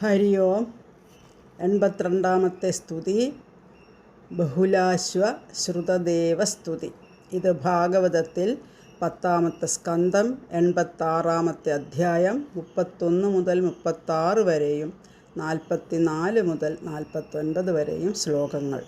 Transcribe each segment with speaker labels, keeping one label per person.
Speaker 1: ഹരി ഓം. 82-ാമത്തെ സ്തുതി ബഹുലാശ്വ ശ്രുതദേവസ്തുതി. ഇത് ഭാഗവതത്തിൽ 10-ാമത്തെ സ്കന്ധം 86-ാമത്തെ അധ്യായം 31 മുതൽ 36 വരെയും 44 മുതൽ 49 വരെയും ശ്ലോകങ്ങൾ.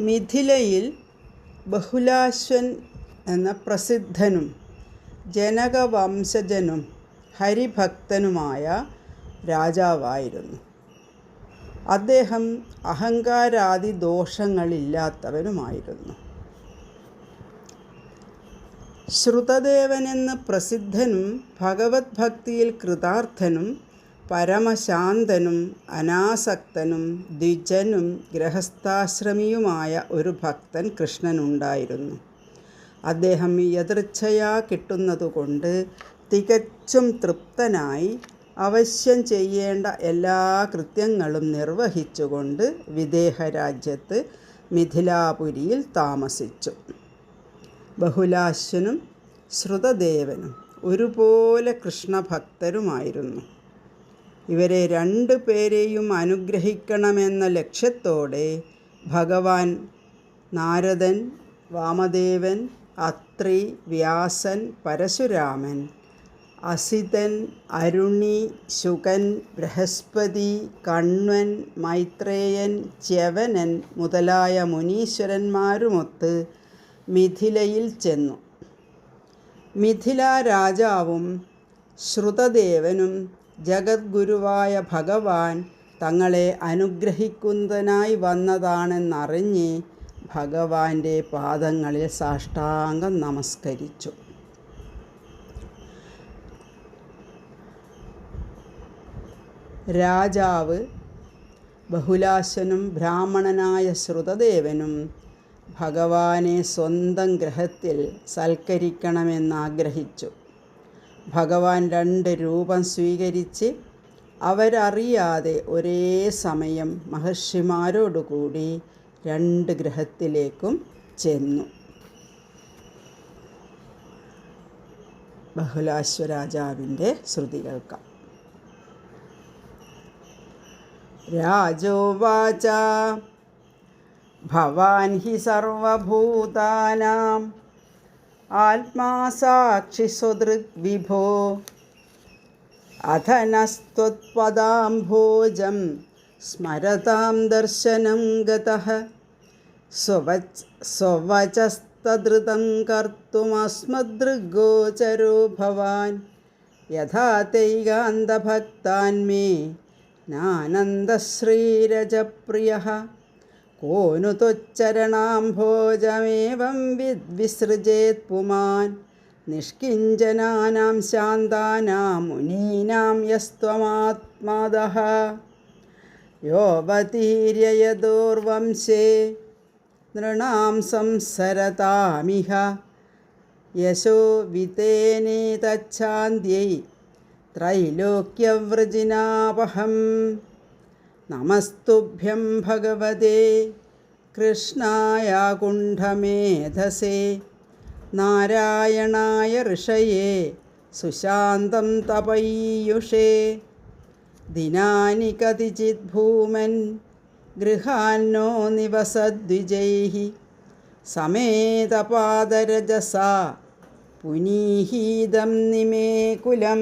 Speaker 1: മിഥിലയിൽ ബഹുലാശ്വൻ എന്ന പ്രസിദ്ധനും ജനകവംശജനും ഹരിഭക്തനുമായ രാജാവായിരുന്നു. അദ്ദേഹം അഹങ്കാരാദി ദോഷങ്ങളില്ലാത്തവനുമായിരുന്നു. ശ്രുതദേവനെന്ന് പ്രസിദ്ധനും ഭഗവത് ഭക്തിയിൽ കൃതാർത്ഥനും പരമശാന്തനും അനാസക്തനും ദ്വിജനും ഗൃഹസ്ഥാശ്രമിയുമായ ഒരു ഭക്തൻ കൃഷ്ണനുണ്ടായിരുന്നു. അദ്ദേഹം യദൃച്ഛയാ കിട്ടുന്നതുകൊണ്ട് തികച്ചും തൃപ്തനായി അവശ്യം ചെയ്യേണ്ട എല്ലാ കൃത്യങ്ങളും നിർവഹിച്ചുകൊണ്ട് വിദേഹരാജ്യത്ത് മിഥിലാപുരിയിൽ താമസിച്ചു. ബഹുലാശ്വനും ശ്രുതദേവനും ഒരുപോലെ കൃഷ്ണഭക്തരുമായിരുന്നു. ഇവരെ രണ്ടുപേരെയും അനുഗ്രഹിക്കണമെന്ന ലക്ഷ്യത്തോടെ ഭഗവാൻ നാരദൻ, വാമദേവൻ, അത്രി, വ്യാസൻ, പരശുരാമൻ, അസിതൻ, അരുണി, ശുകൻ, ബൃഹസ്പതി, കണ്വൻ, മൈത്രേയൻ, ച്യവനൻ മുതലായ മുനീശ്വരന്മാരുമൊത്ത് മിഥിലയിൽ ചെന്നു. മിഥില രാജാവും ശ്രുതദേവനും ജഗദ്ഗുരുവായ ഭഗവാൻ തങ്ങളെ അനുഗ്രഹിക്കുന്നതിനായി വന്നതാണെന്നറിഞ്ഞ് ഭഗവാന്റെ പാദങ്ങളിൽ സാഷ്ടാംഗം നമസ്കരിച്ചു. രാജാവ് ബഹുലാശ്വനും ബ്രാഹ്മണനായ ശ്രുതദേവനും ഭഗവാനെ സ്വന്തം ഗൃഹത്തിൽ സൽക്കരിക്കണമെന്നാഗ്രഹിച്ചു. ഭഗവാൻ 2 രൂപം സ്വീകരിച്ച് അവരറിയാതെ ഒരേ സമയം മഹർഷിമാരോടുകൂടി 2 ഗൃഹത്തിലേക്കും ചെന്നു. ബഹുലാശ്വരാജാവിൻ്റെ ശ്രുതി കേൾക്കാം. രാജോവാച ഭവാൻ ഹി സർവഭൂതാനാം ആത്മാ സാക്ഷി സ്വദൃക് വിഭോ അധനസ്ത്വത്പദാംഭോജം സ്മരതാം ദർശനം ഗതഃ സ്വവചസ്തദൃതം കർത്തുമസ്മദൃഗ്ഗോചരോ ഭവാൻ യഥാ തൈകാന്തഭക്താൻ മേ നാനന്ദശ്രീരജപ്രിയഃ കോനു ത്വച്ചരണാംഭോജമേവം വിസൃജേത് പുമാൻ നിഷ്കിഞ്ചനാനാം ശാന്താനാം മുനീനാം യസ്ത്വമാത്മദഃ യോവതീര്യ യദോർവംശേ നൃണാം സംസരതാമിഹ യശോ വിതേനേതച്ഛാന്ത്यै ത്രൈലോക്യവ്രജിനാപഹം നമസ്തുഭ്യം ഭഗവതേ കൃഷ്ണായ കുണ്ഠമേധസേ നാരായണായ ഋഷയേ സുശാന്തം തപയീയുഷേ ദിനാനി കതിചിത് ഭൂമൻ ഗൃഹാന്നോ നിവസദ്വിജൈഃ സമേതപാദരജസാ പുനീഹീതം നിമേ കുലം.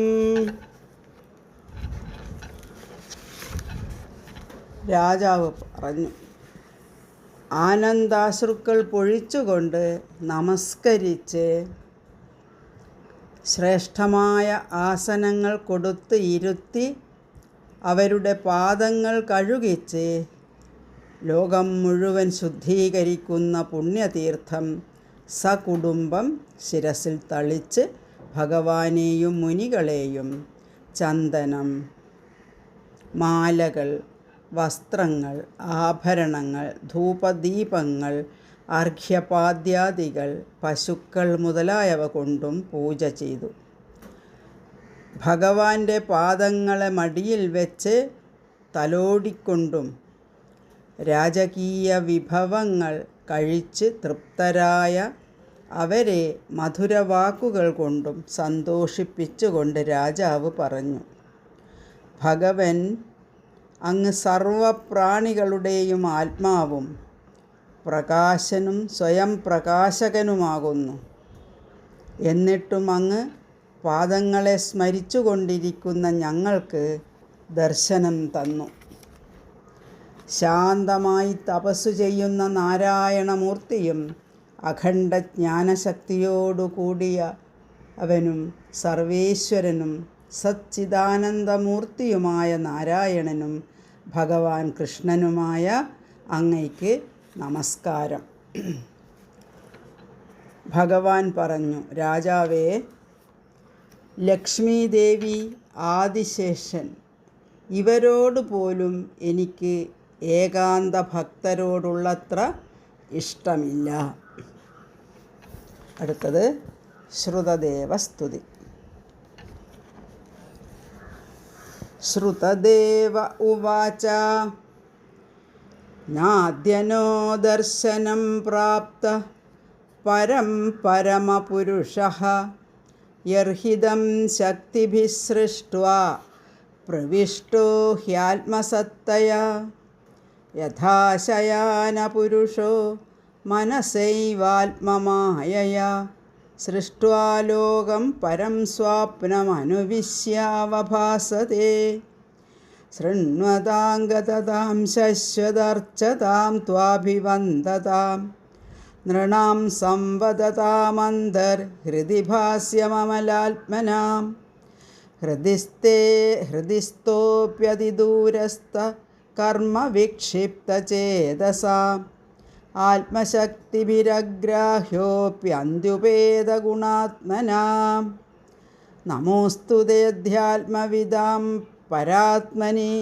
Speaker 1: രാജാവ് പറഞ്ഞു. ആനന്ദാശ്രുക്കൾ പൊഴിച്ചുകൊണ്ട് നമസ്കരിച്ച് ശ്രേഷ്ഠമായ ആസനങ്ങൾ കൊടുത്ത് ഇരുത്തി അവരുടെ പാദങ്ങൾ കഴുകിച്ച് ലോകം മുഴുവൻ ശുദ്ധീകരിക്കുന്ന പുണ്യതീർത്ഥം സകുടുംബം ശിരസിൽ തളിച്ച് ഭഗവാനെയും മുനികളെയും ചന്ദനം, മാലകൾ, വസ്ത്രങ്ങൾ, ആഭരണങ്ങൾ, ധൂപദീപങ്ങൾ, അർഘ്യപാദ്യാദികൾ, പശുക്കൾ മുതലായവ കൊണ്ടും പൂജ ചെയ്തു. ഭഗവാന്റെ പാദങ്ങളെ മടിയിൽ വെച്ച് തലോടിക്കൊണ്ടും രാജകീയ വിഭവങ്ങൾ കഴിച്ച് തൃപ്തരായ അവരെ മധുരവാക്കുകൾ കൊണ്ടും സന്തോഷിപ്പിച്ചുകൊണ്ട് രാജാവ് പറഞ്ഞു, ഭഗവൻ അങ്ങ് സർവപ്രാണികളുടെയും ആത്മാവും പ്രകാശനും സ്വയം പ്രകാശകനുമാകുന്നു. എന്നിട്ടും അങ്ങ് പാദങ്ങളെ സ്മരിച്ചു കൊണ്ടിരിക്കുന്ന ഞങ്ങൾക്ക് ദർശനം തന്നു. ശാന്തമായി തപസ്സു ചെയ്യുന്ന നാരായണമൂർത്തിയും അഖണ്ഡ ജ്ഞാനശക്തിയോടുകൂടിയ അവനും സർവേശ്വരനും സച്ചിദാനന്ദമൂർത്തിയുമായ നാരായണനും ഭഗവാൻ കൃഷ്ണനുമായ അങ്ങയ്ക്ക് നമസ്കാരം. ഭഗവാൻ പറഞ്ഞു, രാജാവേ, ലക്ഷ്മീദേവി, ആദിശേഷൻ ഇവരോട് പോലും എനിക്ക് ഏകാന്ത ഭക്തരോടുള്ളത്ര ഇഷ്ടമില്ല. അടുത്തത് ശ്രുതദേവസ്തുതി. ശ്രുതദേവ ഉവാച നാദ്യനോ ദർശനം പ്രാപ്ത പരം പരമപുരുഷഃ യർഹിദം ശക്തിഭിः സൃഷ്ട്വാ പ്രവിഷ്ടോ ഹ്യാത്മസത്തയാ യഥാ ശയാനപുരുഷോ മനസൈവാത്മമായയാ സൃഷ്ട്വാ ലോകം പരം സ്വാപ്നമനുവിശ്യാവഭാസത്തെ ശൃണ്വതാം ഗതതാം ശശ്വതർച്ചതാം ത്വാഭിവന്ദതാം നൃണാം സംവദതാമന്തർഹൃദി ഭാസ്യമമലാത്മനാം ഹൃദിസ്ഥോപ്യതിദൂരസ്ഥ കർമ്മവിക്ഷിപ്തചേതസാം ആത്മശക്തിഭിരഗ്രാഹ്യോപ്യന്ത്യുപേതഗുണാത്മനാം നമോസ്തു തേധ്യാത്മവിദാം പരാത്മനി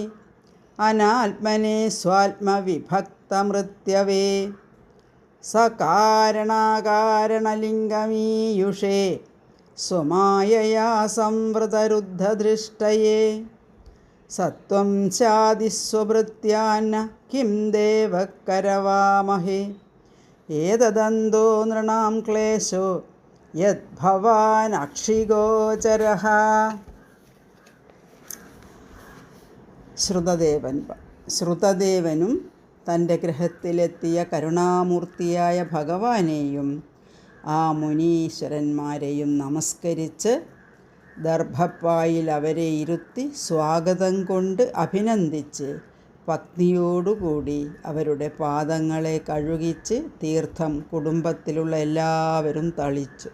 Speaker 1: അനാത്മനെ സ്വാത്മവിഭക്തമൃത്യവേ സകാരണാകാരണലിംഗമീയുഷേ സ്വമായയാ സംവൃതരുദ്ധദൃഷ്ടയേ സത്വം ചാദിസ്വഭൃത്യാന്ന കിം ദേവ കരവാമഹേ ഏതദന്തോ നൃണാം ക്ലേശോ യദ്ഭവാൻ അക്ഷിഗോചരഃ. ശ്രുതദേവനും തൻ്റെ ഗൃഹത്തിലെത്തിയ കരുണാമൂർത്തിയായ ഭഗവാനെയും ആ മുനീശ്വരന്മാരെയും നമസ്കരിച്ച് ദർഭപ്പായിൽ അവരെ ഇരുത്തി സ്വാഗതം കൊണ്ട് അഭിനന്ദിച്ച് ഭക്തിയോടുകൂടി അവരുടെ പാദങ്ങളെ കഴുകിച്ച് തീർത്ഥം കുടുംബത്തിലുള്ള എല്ലാവരും തളിച്ചു.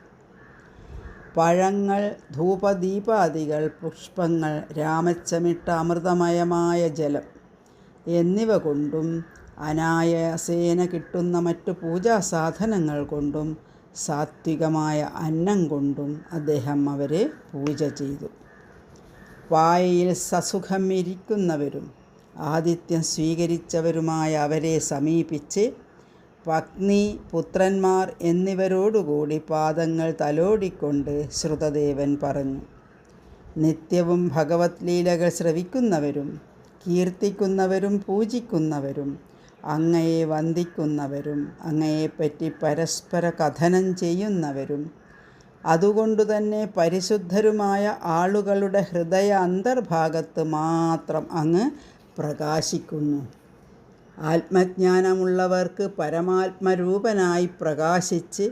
Speaker 1: പഴങ്ങൾ, ധൂപദീപാദികൾ, പുഷ്പങ്ങൾ, രാമച്ചമിട്ട അമൃതമയമായ ജലം എന്നിവ കൊണ്ടും അനായാസേന കിട്ടുന്ന മറ്റു പൂജാസാധനങ്ങൾ കൊണ്ടും സാത്വികമായ അന്നം കൊണ്ടും അദ്ദേഹം അവരെ പൂജ ചെയ്തു. പായയിൽ സസുഖം ഇരിക്കുന്നവരും ആതിഥ്യം സ്വീകരിച്ചവരുമായ അവരെ സമീപിച്ച് പത്നി, പുത്രന്മാർ എന്നിവരോടുകൂടി പാദങ്ങൾ തലോടിക്കൊണ്ട് ശ്രുതദേവൻ പറഞ്ഞു, നിത്യവും ഭഗവത് ലീലകൾ ശ്രവിക്കുന്നവരും കീർത്തിക്കുന്നവരും പൂജിക്കുന്നവരും അങ്ങയെ വന്ദിക്കുന്നവരും അങ്ങയെപ്പറ്റി പരസ്പര കഥനം ചെയ്യുന്നവരും അതുകൊണ്ടുതന്നെ പരിശുദ്ധരുമായ ആളുകളുടെ ഹൃദയ അന്തർഭാഗത്ത് മാത്രം അങ്ങ് പ്രകാശിക്കുന്നു. ആത്മജ്ഞാനമുള്ളവർക്ക് പരമാത്മരൂപനായി പ്രകാശിച്ച്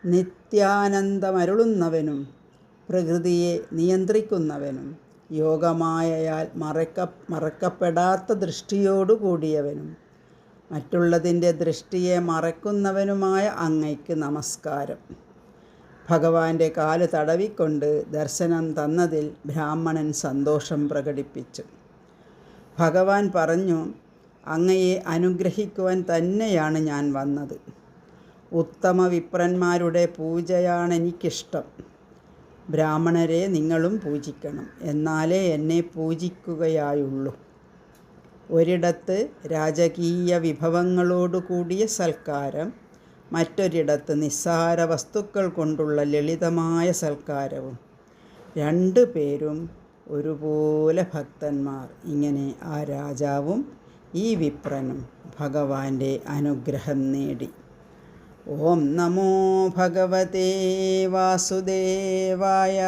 Speaker 1: നിത്യാനന്ദമരുളുന്നവനും പ്രകൃതിയെ നിയന്ത്രിക്കുന്നവനും യോഗമായയാൽ മറക്കപ്പെടാത്ത ദൃഷ്ടിയോടുകൂടിയവനും മറ്റുള്ളതിൻ്റെ ദൃഷ്ടിയെ മറക്കുന്നവനുമായ അങ്ങയ്ക്ക് നമസ്കാരം. ഭഗവാന്റെ കാല് തടവിക്കൊണ്ട് ദർശനം തന്നതിൽ ബ്രാഹ്മണൻ സന്തോഷം പ്രകടിപ്പിച്ചു. ഭഗവാൻ പറഞ്ഞു, അങ്ങയെ അനുഗ്രഹിക്കുവാൻ തന്നെയാണ് ഞാൻ വന്നത്. ഉത്തമ വിപ്രന്മാരുടെ പൂജയാണെനിക്കിഷ്ടം. ബ്രാഹ്മണരെ നിങ്ങളും പൂജിക്കണം, എന്നാലേ എന്നെ പൂജിക്കുകയായുള്ളൂ. ഒരിടത്ത് രാജകീയ വിഭവങ്ങളോടുകൂടിയ സൽക്കാരം, മറ്റൊരിടത്ത് നിസ്സാര വസ്തുക്കൾ കൊണ്ടുള്ള ലളിതമായ സൽക്കാരവും. രണ്ടു പേരും ഒരുപോലെ ഭക്തന്മാർ. ഇങ്ങനെ ആ രാജാവും ഈ വിപ്രനും ഭഗവാന്റെ അനുഗ്രഹം നേടി. ഓം നമോ ഭഗവതേ വാസുദേവായ.